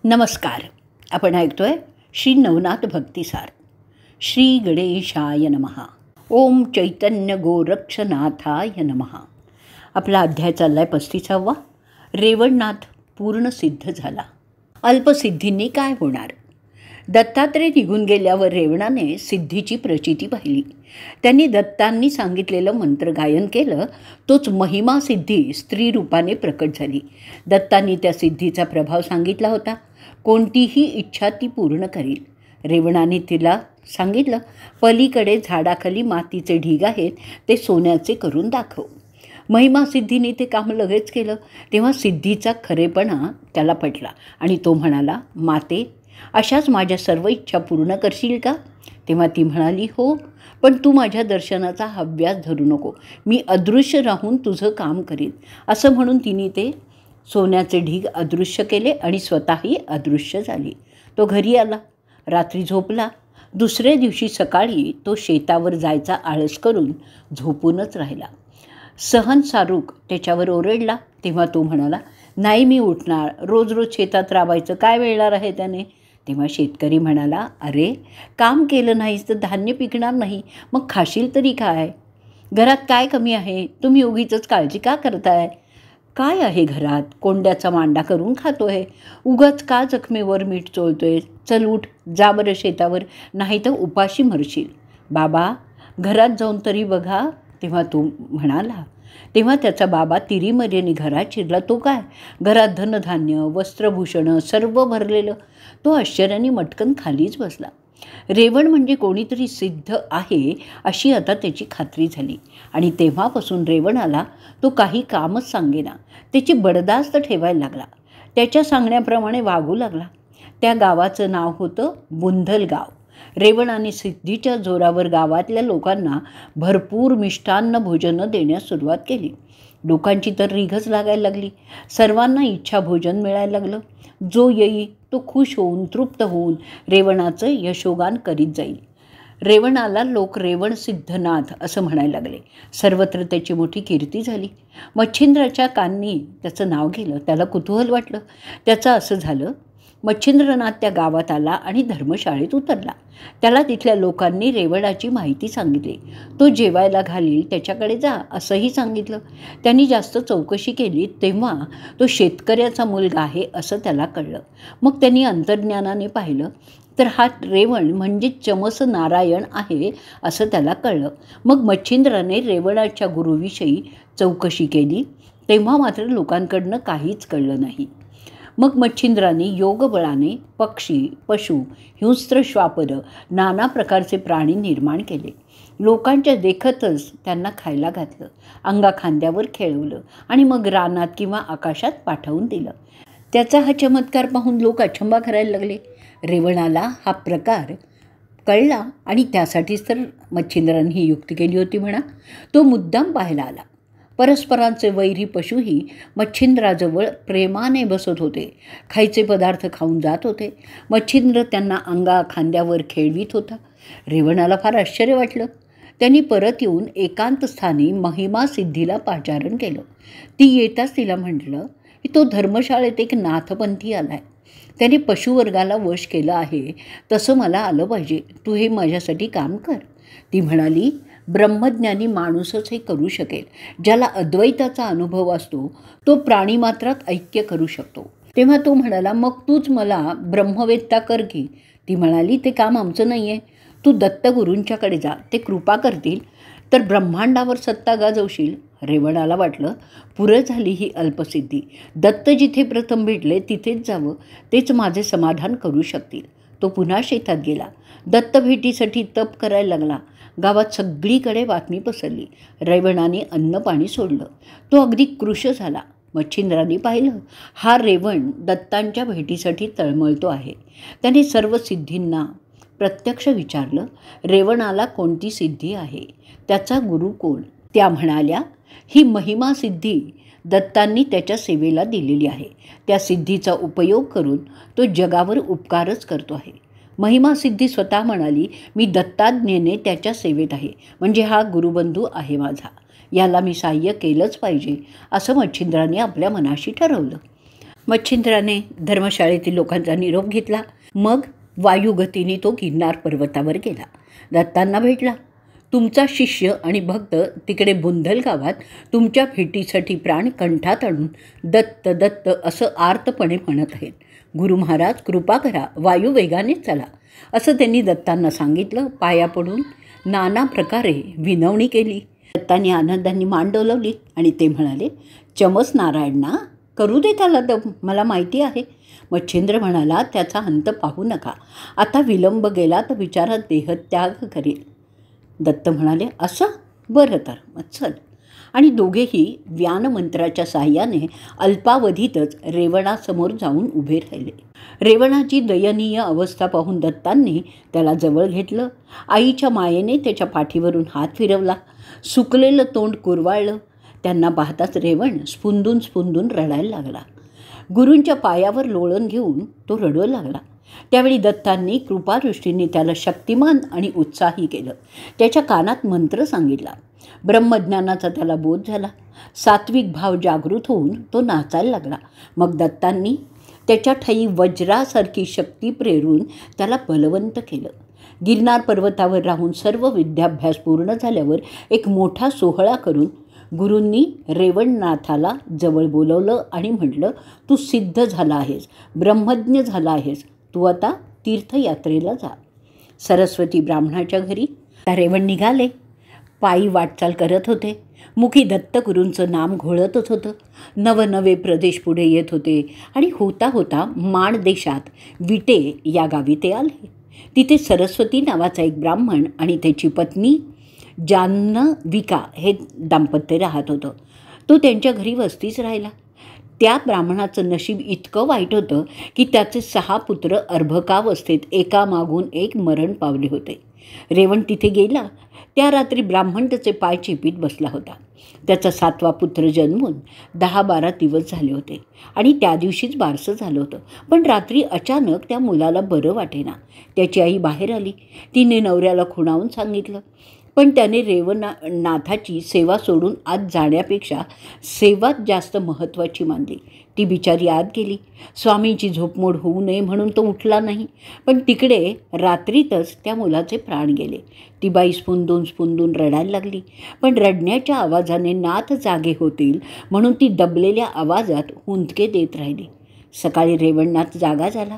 नमस्कार. आपण ऐकतोय श्री नवनाथ भक्तिसार. श्री गणेशाय नमः. ओम चैतन्य गोरक्षनाथाय नमः. आपला अध्याय चाललाय 35वा. रेवणनाथ पूर्ण सिद्ध झाला. अल्पसिद्धींनी काय होणार? दत्तात्रय निघून गेल्यावर रेवणाने सिद्धीची प्रचिती पाहिली. त्यांनी दत्तांनी सांगितलेलं मंत्रगायन केलं. तोच महिमा सिद्धी स्त्री रूपाने प्रकट झाली. दत्तांनी त्या सिद्धीचा प्रभाव सांगितला होता. कोणतीही इच्छा ती पूर्ण करील. रेवणाने तिला सांगितलं, पलीकडे झाडाखाली मातीचे ढीग आहेत, ते सोन्याचे करून दाखव. महिमा सिद्धीने ते काम लगेच केलं. तेव्हा सिद्धीचा खरेपणा त्याला पटला आणि तो म्हणाला, माते, अशाच माझ्या सर्व इच्छा पूर्ण करशील का? तेव्हा ती म्हणाली, हो, पण तू माझ्या दर्शनाचा हव्यास धरू नको. मी अदृश्य राहून तुझं काम करीन. असं म्हणून तिने ते सोन्याचे ढीग अदृश्य केले आणि स्वतःही अदृश्य झाली. तो घरी आला, रात्री झोपला. दुसऱ्या दिवशी सकाळी तो शेतावर जायचा आळस करून झोपूनच राहिला. सहन सारूक त्याच्यावर ओरडला. तेव्हा तो म्हणाला, नाही, मी उठणार. रोज रोज शेतात राबायचं काय मिळणार आहे त्याने? तेव्हा शेतकरी म्हणाला, अरे, काम केलं नाहीस तर धान्य पिकणार नाही, मग खाशील तरी काय? घरात काय कमी आहे? तुम्ही उगीचच काळजी का करताय? काय आहे घरात? कोंड्याचा मांडा करून खातोय. उगाच का जखमेवर मीठ चोळतोय? चल उठ, जा बरं शेतावर, नाही तर उपाशी मरशील. बाबा, घरात जाऊन तरी बघा. तेव्हा तो म्हणाला. तेव्हा त्याचा बाबा तिरीमर्याने घरात शिरला. तो काय, घरात धनधान्य, वस्त्रभूषणं सर्व भरलेलं. तो आश्चर्याने मटकन खालीच बसला. रेवण म्हणजे कोणीतरी सिद्ध आहे अशी आता त्याची खात्री झाली. आणि तेव्हापासून रेवणाला तो काही कामच सांगेना. त्याची बडदास्त ठेवायला लागला. त्याच्या सांगण्याप्रमाणे वागू लागला. त्या गावाचं नाव होतं बुंधल गाव. रेवणाने सिद्धीच्या जोरावर गावातल्या लोकांना भरपूर मिष्टान्न भोजनं देण्यास सुरुवात केली. लोकांची तर रीघच लागायला लागली. सर्वांना इच्छा भोजन मिळायला लागलं. जो येई तो खुश होऊन, तृप्त होऊन रेवणाचं यशोगान करीत जाईल. रेवणाला लोक रेवण सिद्धनाथ असं म्हणायला लागले. सर्वत्र त्याची मोठी कीर्ती झाली. मच्छिंद्राच्या कानी त्याचं नाव गेलं. त्याला कुतूहल वाटलं. त्याचं असं झालं, मच्छिंद्रनाथ त्या गावात आला आणि धर्मशाळेत उतरला. त्याला तिथल्या लोकांनी रेवणाची माहिती सांगितली. तो जेवायला घालील, त्याच्याकडे जा असंही सांगितलं. त्यांनी जास्त चौकशी केली तेव्हा तो शेतकऱ्याचा मुलगा आहे असं त्याला कळलं. मग त्यांनी अंतर्ज्ञानाने पाहिलं तर हा रेवण म्हणजे चमस नारायण आहे असं त्याला कळलं. मग मच्छिंद्राने रेवणाच्या गुरुविषयी चौकशी केली. तेव्हा मात्र लोकांकडनं काहीच कळलं नाही. मग मच्छिंद्राने योगबळाने पक्षी, पशु, हिंस्त्र, श्वापरं नाना प्रकारचे प्राणी निर्माण केले. लोकांच्या देखतच त्यांना खायला घातलं, अंगाखांद्यावर खेळवलं आणि मग रानात किंवा आकाशात पाठवून दिलं. त्याचा हा चमत्कार पाहून लोक अचंबा करायला लागले. रेवणाला हा प्रकार कळला आणि त्यासाठीच तर मच्छिंद्राने ही युक्ती केली होती म्हणा. तो मुद्दाम पाहायला आला. परस्परांचे वैरी पशुही मच्छिंद्राजवळ प्रेमाने बसत होते. खायचे पदार्थ खाऊन जात होते. मच्छिंद्र त्यांना खांद्यावर खेळवीत होता. रेवणाला फार आश्चर्य वाटलं. त्यांनी परत येऊन एकांत स्थानी महिमा सिद्धीला पाचारण केलं. ती येताच तिला म्हटलं की तो धर्मशाळेत एक नाथपंथी आलाय. त्याने पशुवर्गाला वश केलं आहे. तसं मला आलं पाहिजे. तू हे माझ्यासाठी काम कर. ती म्हणाली, ब्रह्मज्ञानी माणूसच हे करू शकेल. ज्याला अद्वैताचा अनुभव असतो तो प्राणीमात्रात ऐक्य करू शकतो. तेव्हा तो म्हणाला, मग तूच मला ब्रह्मवेत्ता कर की. ती म्हणाली, ते काम आमचं नाही आहे. तू दत्तगुरूंच्याकडे जा. ते कृपा करतील तर ब्रह्मांडावर सत्ता गाजवशील. रेवणाला वाटलं, पुरं झाली ही अल्पसिद्धी. दत्त जिथे प्रथम भेटले तिथेच जावं. तेच माझे समाधान करू शकतील. तो पुन्हा शेतात गेला. दत्त भेटीसाठी तप करायला लागला. गावात सगळीकडे बातमी पसरली. रेवणाने अन्न पाणी सोडलं. तो अगदी कृश झाला. मच्छिंद्राने पाहिलं, हा रेवण दत्तांच्या भेटीसाठी तळमळतो आहे. त्याने सर्व सिद्धींना प्रत्यक्ष विचारलं, रेवणाला कोणती सिद्धी आहे, त्याचा गुरु कोण? त्या म्हणाल्या, ही महिमा सिद्धी दत्तांनी त्याच्या सेवेला दिलेली आहे. त्या सिद्धीचा उपयोग करून तो जगावर उपकारच करतो आहे. महिमा सिद्धी स्वतः म्हणाली, मी दत्ताज्ञेने त्याच्या सेवेत आहे. म्हणजे हा गुरुबंधू आहे माझा. याला मी सहाय्य केलंच पाहिजे असं मच्छिंद्राने आपल्या मनाशी ठरवलं. मच्छिंद्राने धर्मशाळेतील लोकांचा निरोप घेतला. मग वायुगतीने तो गिरनार पर्वतावर गेला. दत्तांना भेटला. तुमचा शिष्य आणि भक्त तिकडे बुंधल गावात तुमच्या भेटीसाठी प्राण कंठात आणून दत्त दत्त असं आर्तपणे म्हणत आहेत. गुरु महाराज कृपा करा, वायू वेगाने चला, असं त्यांनी दत्तांना सांगितलं. पाया पडून नाना प्रकारे विनवणी केली. दत्तांनी आनंदांनी मान डोलवली आणि ते म्हणाले, चमस नारायणना करू दे त्याला दम, मला माहिती आहे. मच्छिंद्र म्हणाला, त्याचा अंत पाहू नका, आता विलंब गेला तर विचारात देहत्याग करेल. दत्त म्हणाले, असं बरं तर मग चल. आणि दोघेही व्यानमंत्राच्या साह्याने अल्पावधीतच रेवणासमोर जाऊन उभे राहिले. रेवणाची दयनीय अवस्था पाहून दत्तांनी त्याला जवळ घेतलं. आईच्या मायेने त्याच्या पाठीवरून हात फिरवला. सुकलेलं तोंड कुरवाळलं. त्यांना पाहताच रेवण स्पुंदून रडायला लागला. गुरूंच्या पायावर लोळण घेऊन तो रडू लागला. त्यावेळी दत्तांनी कृपादृष्टीने त्याला शक्तिमान आणि उत्साही केलं. त्याच्या कानात मंत्र सांगितला. ब्रह्मज्ञानाचा त्याला बोध झाला. सात्विक भाव जागृत होऊन तो नाचायला लागला. मग दत्तांनी त्याच्या ठायी वज्रासारखी शक्ती प्रेरून त्याला बलवंत केलं. गिरनार पर्वतावर राहून सर्व विद्याभ्यास पूर्ण झाल्यावर एक मोठा सोहळा करून गुरूंनी रेवणनाथाला जवळ बोलवलं आणि म्हटलं, तू सिद्ध झाला आहेस, ब्रह्मज्ञ झाला आहेस, तू आता तीर्थयात्रेला जा. सरस्वती ब्राह्मणाच्या घरी रेवण निघाले. पायी वाटचाल करत होते. मुखी दत्तगुरूंचं नाम घोळतच होतं. नवनवे प्रदेश पुढे येत होते आणि होता होता माण देशात विटे या गावी ते आले. तिथे सरस्वती नावाचा एक ब्राह्मण आणि त्याची पत्नी जान्हविका हे दाम्पत्य राहत होतं. तो त्यांच्या घरी वस्तीच राहिला. त्या ब्राह्मणाचं नशीब इतकं वाईट होतं की त्याचे 6 पुत्र अर्भकावस्थेत एकामागून एक मरण पावले होते. रेवण तिथे गेला. त्या रात्री ब्राह्मण त्याचे पाय चेपीत बसला होता. त्याचा 7वा पुत्र जन्मून 10-12 दिवस झाले होते आणि त्या दिवशीच बारसं झालं होतं. पण रात्री अचानक त्या मुलाला बरं वाटेना. त्याची आई बाहेर आली. तिने नवऱ्याला खुणावून सांगितलं. पण त्याने रेवणनाथाची सेवा सोडून आत जाण्यापेक्षा सेवात जास्त महत्त्वाची मानली. ती बिचारी आत गेली. स्वामींची झोपमोड होऊ नये म्हणून तो उठला नाही. पण तिकडे रात्रीतच त्या मुलाचे प्राण गेले. ती बाई स्पुंदून रडायला लागली. पण रडण्याच्या आवाजाने नाथ जागे होतील म्हणून ती दबलेल्या आवाजात हुंदके देत राहिली. सकाळी रेवणनाथ जागा झाला.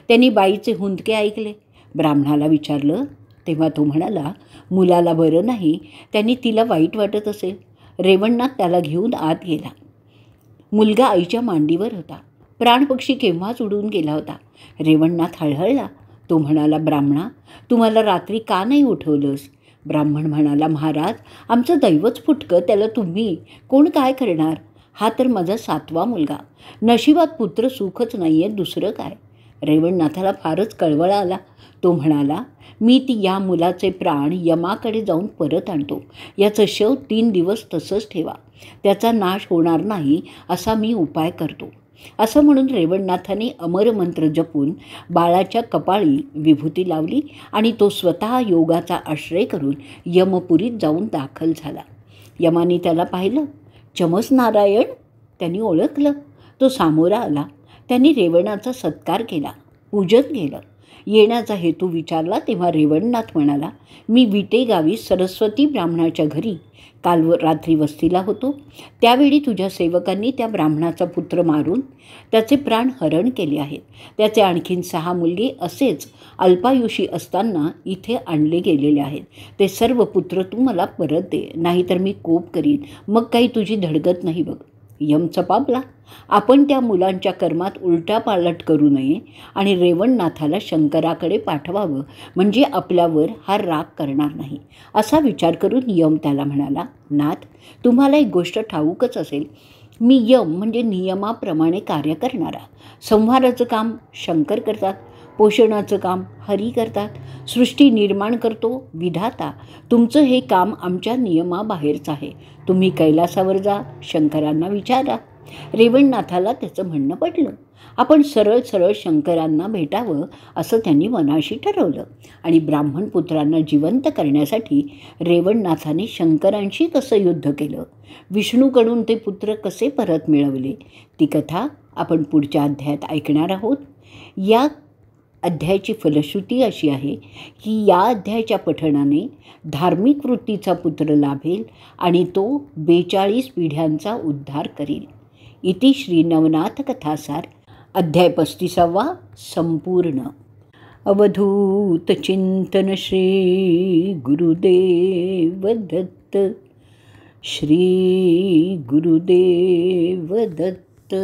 त्यांनी बाईचे हुंदके ऐकले. ब्राह्मणाला विचारलं तेव्हा तो म्हणाला, मुलाला बरं नाही, त्यांनी तिला वाईट वाटत असेल. रेवणनाथ त्याला घेऊन आत गेला. मुलगा आईच्या मांडीवर होता. प्राणपक्षी केव्हाच उडून गेला होता. रेवणनाथ हळहळला. तो म्हणाला, ब्राह्मणा, तुम्हाला रात्री का नाही उठवलंस? ब्राह्मण म्हणाला, महाराज, आमचं दैवच फुटकं, त्याला तुम्ही कोण काय करणार? हा तर माझा 7वा मुलगा. नशिबात पुत्र सुखच नाही आहे, दुसरं काय? रेवणनाथाला फारच कळवळा आला. तो म्हणाला, मी या मुलाचे प्राण यमाकडे जाऊन परत आणतो. याचं शव 3 दिवस तसंच ठेवा, त्याचा नाश होणार नाही असा मी उपाय करतो. असं म्हणून रेवणनाथाने अमरमंत्र जपून बाळाच्या कपाळी विभूती लावली आणि तो स्वतः योगाचा आश्रय करून यमपुरीत जाऊन दाखल झाला. यमाने त्याला पाहिलं. चमस नारायण त्यांनी ओळखलं. तो सामोरा आला. त्यांनी रेवणाचा सत्कार केला, पूजन केलं. येण्याचा हेतू विचारला तेव्हा रेवणनाथ म्हणाला, मी विटे गावी सरस्वती ब्राह्मणाच्या घरी काल रात्री वस्तीला होतो. त्यावेळी तुझ्या सेवकांनी त्या ब्राह्मणाचा पुत्र मारून त्याचे प्राण हरण केले आहेत. त्याचे आणखीन 6 मुलगे असेच अल्पायुषी असताना इथे आणले गेलेले आहेत. ते सर्व पुत्र तू मला परत दे, नाहीतर मी कोप करीन. मग काही तुझी धडगत नाही बघ. यम चपापला. आपण त्या मुलांच्या कर्मात उलटापालट करू नये आणि रेवणनाथाला शंकराकडे पाठवावं, म्हणजे आपल्यावर हा राग करणार नाही, असा विचार करून यम त्याला म्हणाला, नाथ, तुम्हाला एक गोष्ट ठाऊकच असेल, मी यम म्हणजे नियमाप्रमाणे कार्य करणारा. संहाराचं काम शंकर करतात, पोषणाचं काम हरी करतात, सृष्टी निर्माण करतो विधाता. तुमचं हे काम आमच्या नियमाबाहेरचं आहे. तुम्ही कैलासावर जा, शंकरांना विचारा. रेवणनाथाला त्याचं म्हणणं पडलं. आपण सरळ शंकरांना भेटावं असं त्यांनी मनाशी ठरवलं आणि ब्राह्मण पुत्रांना जिवंत करण्यासाठी रेवणनाथाने शंकरांशी कसं युद्ध केलं, विष्णूकडून ते पुत्र कसे परत मिळवले, ती कथा आपण पुढच्या अध्यायात ऐकणार आहोत. या अध्यायाची फलश्रुती अशी आहे की या अध्यायाच्या पठणाने धार्मिक वृत्तीचा पुत्र लाभेल आणि तो 42 पिढ्यांचा उद्धार करेल. इति श्री नवनाथ कथासार अध्याय 35 संपूर्ण. अवधूत चिंतन श्री गुरुदेव दत्त. श्री गुरुदेव दत्त.